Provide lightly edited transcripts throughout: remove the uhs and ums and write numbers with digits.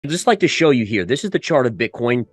I'd just like to show you here. This is the chart of Bitcoin.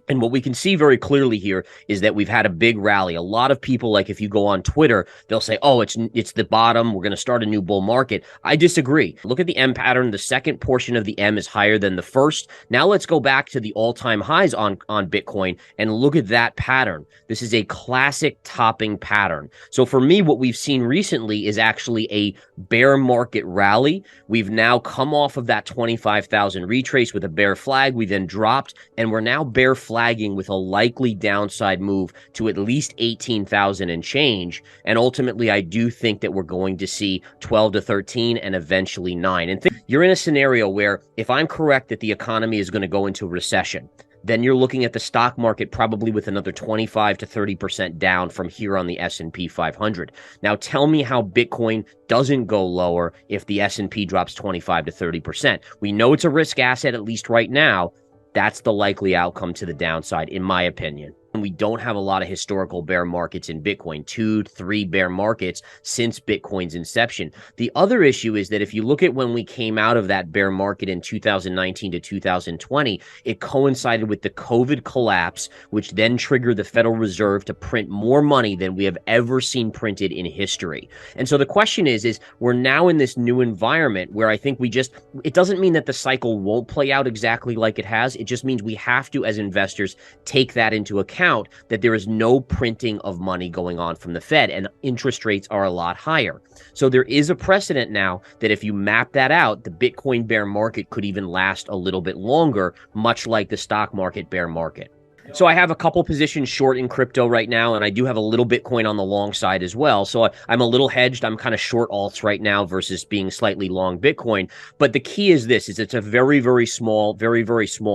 And what we can see very clearly here is that we've had a big rally. A lot of people, like if you go on Twitter, they'll say, oh, it's the bottom. We're going to start a new bull market. I disagree. Look at the M pattern. The second portion of the M is higher than the first. Now let's go back to the all-time highs on Bitcoin and look at that pattern. This is a classic topping pattern. So for me, what we've seen recently is actually a bear market rally. We've now come off of that 25,000 retrace with a bear flag. We then dropped, and we're now bear flagging with a likely downside move to at least 18,000 and change. And ultimately, I do think that we're going to see 12 to 13 and eventually 9. And you're in a scenario where if I'm correct that the economy is going to go into recession, then you're looking at the stock market probably with another 25 to 30% down from here on the S&P 500. Now tell me how Bitcoin doesn't go lower if the S&P drops 25 to 30%. We know it's a risk asset, at least right now. That's the likely outcome to the downside, in my opinion. And we don't have a lot of historical bear markets in Bitcoin, 2, 3 bear markets since Bitcoin's inception. The other issue is that if you look at when we came out of that bear market in 2019 to 2020, it coincided with the COVID collapse, which then triggered the Federal Reserve to print more money than we have ever seen printed in history. And so the question is we're now in this new environment where I think it doesn't mean that the cycle won't play out exactly like it has. It just means we have to, as investors, take that into account, that there is no printing of money going on from the Fed and interest rates are a lot higher. So there is a precedent now that if you map that out, the Bitcoin bear market could even last a little bit longer, much like the stock market bear market. So I have a couple positions short in crypto right now, and I do have a little Bitcoin on the long side as well. So I'm a little hedged. I'm kind of short alts right now versus being slightly long Bitcoin. But the key is it's a very, very small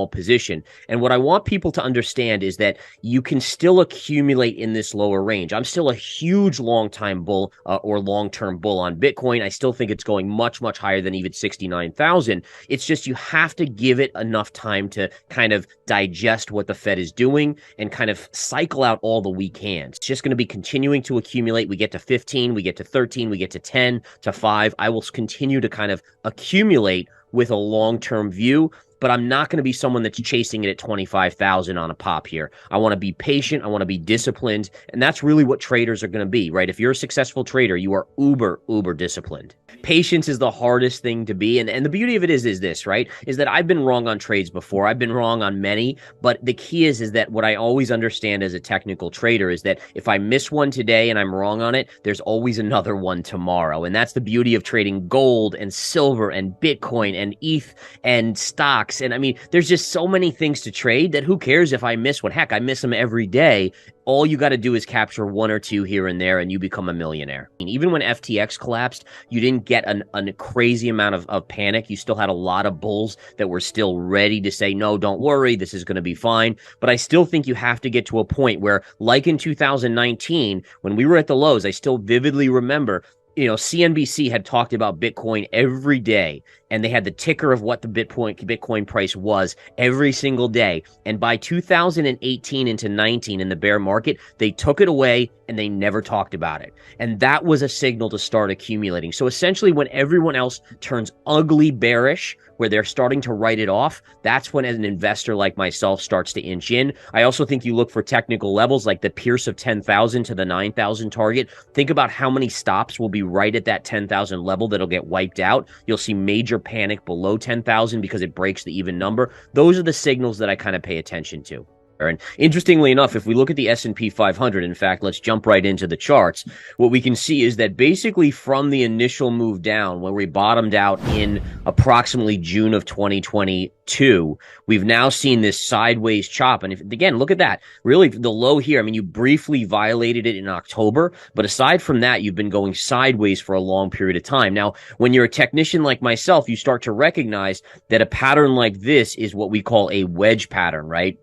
position. And what I want people to understand is that you can still accumulate in this lower range. I'm still a huge long-time bull or long-term bull on Bitcoin. I still think it's going much, much higher than even 69,000. It's just you have to give it enough time to kind of digest what the Fed is doing and kind of cycle out all the weak hands. It's just going to be continuing to accumulate. We get to 15, we get to 13, we get to 10, to 5. I will continue to kind of accumulate with a long-term view, but I'm not going to be someone that's chasing it at 25,000 on a pop here. I want to be patient. I want to be disciplined. And that's really what traders are going to be, right? If you're a successful trader, you are uber disciplined. Patience is the hardest thing to be. And the beauty of it is this, right? Is that I've been wrong on trades before. I've been wrong on many, but the key is that what I always understand as a technical trader is that if I miss one today and I'm wrong on it, there's always another one tomorrow. And that's the beauty of trading gold and silver and Bitcoin and ETH and stocks. And I mean, there's just so many things to trade that who cares if I miss one? Heck, I miss them every day. All you got to do is capture one or two here and there, and you become a millionaire. I mean, even when FTX collapsed, you didn't get a crazy amount of panic. You still had a lot of bulls that were still ready to say, no, don't worry, this is going to be fine. But I still think you have to get to a point where, like in 2019, when we were at the lows, I still vividly remember CNBC had talked about Bitcoin every day, and they had the ticker of what the Bitcoin price was every single day. And by 2018 into 19 in the bear market, they took it away and they never talked about it. And that was a signal to start accumulating. So essentially, when everyone else turns ugly bearish, where they're starting to write it off, that's when an investor like myself starts to inch in. I also think you look for technical levels like the pierce of 10,000 to the 9,000 target. Think about how many stops will be right at that 10,000 level that'll get wiped out. You'll see major panic below 10,000 because it breaks the even number. Those are the signals that I kind of pay attention to. And interestingly enough, if we look at the S&P 500, in fact, let's jump right into the charts. What we can see is that basically from the initial move down, where we bottomed out in approximately June of 2022, we've now seen this sideways chop. And again, look at that. Really, the low here, I mean, you briefly violated it in October, but aside from that, you've been going sideways for a long period of time. Now, when you're a technician like myself, you start to recognize that a pattern like this is what we call a wedge pattern, right?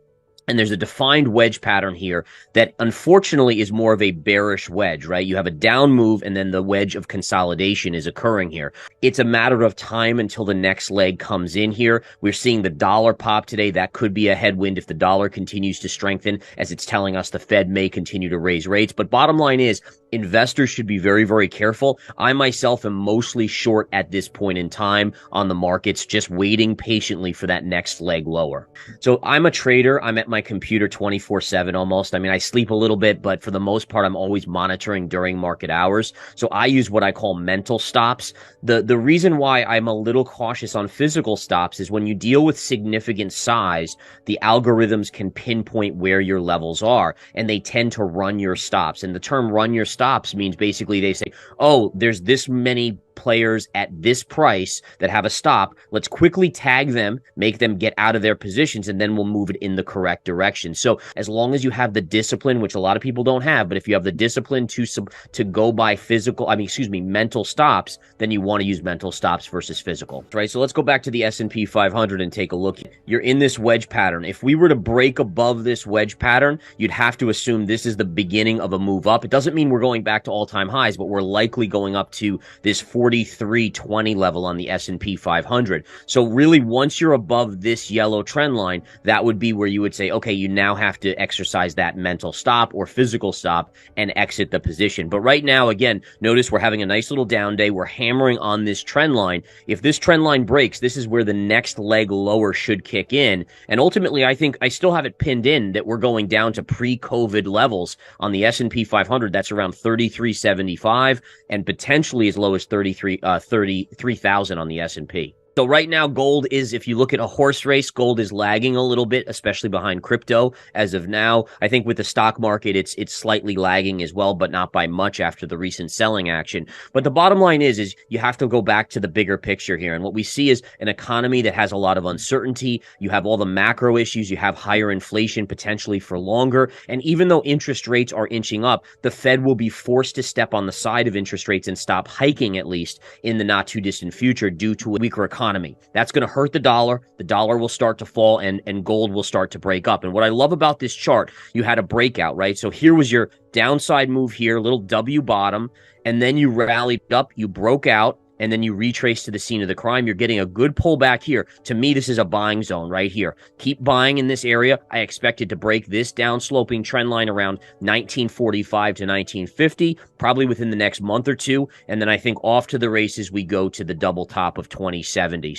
And there's a defined wedge pattern here that unfortunately is more of a bearish wedge, right? You have a down move and then the wedge of consolidation is occurring here. It's a matter of time until the next leg comes in here. We're seeing the dollar pop today. That could be a headwind if the dollar continues to strengthen, as it's telling us the Fed may continue to raise rates. But bottom line is, investors should be very, very careful. I myself am mostly short at this point in time on the markets, just waiting patiently for that next leg lower. So I'm a trader. I'm at my computer 24/7 almost. I mean, I sleep a little bit, but for the most part, I'm always monitoring during market hours. So I use what I call mental stops. The reason why I'm a little cautious on physical stops is when you deal with significant size, the algorithms can pinpoint where your levels are, and they tend to run your stops. And the term run your stops means basically they say, oh, there's this many players at this price that have a stop. Let's quickly tag them, make them get out of their positions, and then we'll move it in the correct direction. So as long as you have the discipline, which a lot of people don't have, but if you have the discipline to go by mental stops, then you want to use mental stops versus physical, right? So let's go back to the S&P 500 and take a look. You're in this wedge pattern. If we were to break above this wedge pattern, you'd have to assume this is the beginning of a move up. It doesn't mean we're going back to all-time highs, but we're likely going up to this 4320 level on the S&P 500. So really, once you're above this yellow trend line, that would be where you would say, okay, you now have to exercise that mental stop or physical stop and exit the position. But right now, again, notice we're having a nice little down day. We're hammering on this trend line. If this trend line breaks, this is where the next leg lower should kick in. And ultimately, I think I still have it pinned in that we're going down to pre-COVID levels on the S&P 500. That's around 3375 and potentially as low as 33,000 on the S&P. So right now, gold is, if you look at a horse race, gold is lagging a little bit, especially behind crypto as of now. I think with the stock market, it's slightly lagging as well, but not by much after the recent selling action. But the bottom line is you have to go back to the bigger picture here. And what we see is an economy that has a lot of uncertainty. You have all the macro issues. You have higher inflation potentially for longer. And even though interest rates are inching up, the Fed will be forced to step on the side of interest rates and stop hiking, at least in the not too distant future, due to a weaker economy. That's going to hurt the dollar. The dollar will start to fall and gold will start to break up. And what I love about this chart, you had a breakout, right? So here was your downside move here, little W bottom, and then you rallied up, you broke out, and then you retrace to the scene of the crime. You're getting a good pullback here. To me, this is a buying zone right here. Keep buying in this area. I expect it to break this down-sloping trend line around 1945 to 1950, probably within the next month or two. And then I think off to the races we go to the double top of 2070.